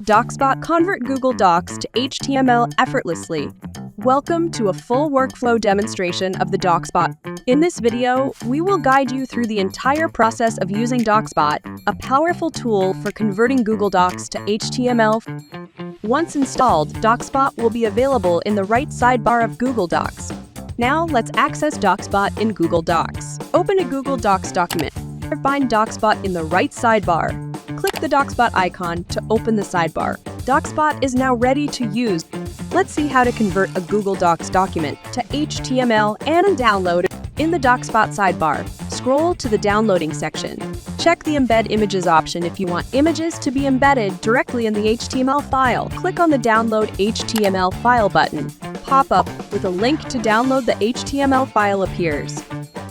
Docsbot convert Google Docs to HTML effortlessly. Welcome to a full workflow demonstration of the Docsbot. In this video, we will guide you through the entire process of using Docsbot, a powerful tool for converting Google Docs to HTML. Once installed, Docsbot will be available in the right sidebar of Google Docs. Now let's access Docsbot in Google Docs. Open a Google Docs document. Find Docsbot in the right sidebar. Click the Docsbot icon to open the sidebar. Docsbot is now ready to use. Let's see how to convert a Google Docs document to HTML and download it. In the Docsbot sidebar, scroll to the downloading section. Check the Embed Images option if you want images to be embedded directly in the HTML file. Click on the Download HTML File button. Pop-up with a link to download the HTML file appears.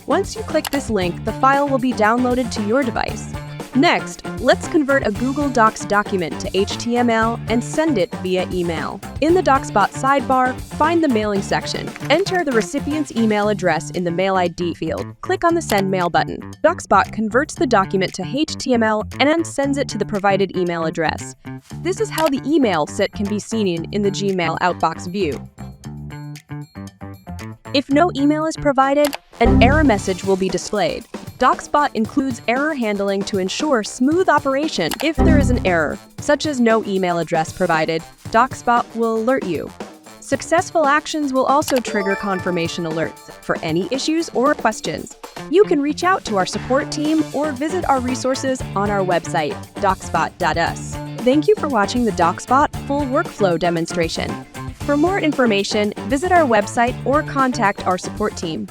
Once you click this link, the file will be downloaded to your device. Next, let's convert a Google Docs document to HTML and send it via email. In the Docsbot sidebar, find the mailing section. Enter the recipient's email address in the Mail ID field. Click on the Send Mail button. Docsbot converts the document to HTML and sends it to the provided email address. This is how the email set can be seen in the Gmail outbox view. If no email is provided, an error message will be displayed. Docsbot includes error handling to ensure smooth operation. If there is an error, such as no email address provided, Docsbot will alert you. Successful actions will also trigger confirmation alerts for any issues or questions. You can reach out to our support team or visit our resources on our website, docsbot.us. Thank you for watching the Docsbot full workflow demonstration. For more information, visit our website or contact our support team.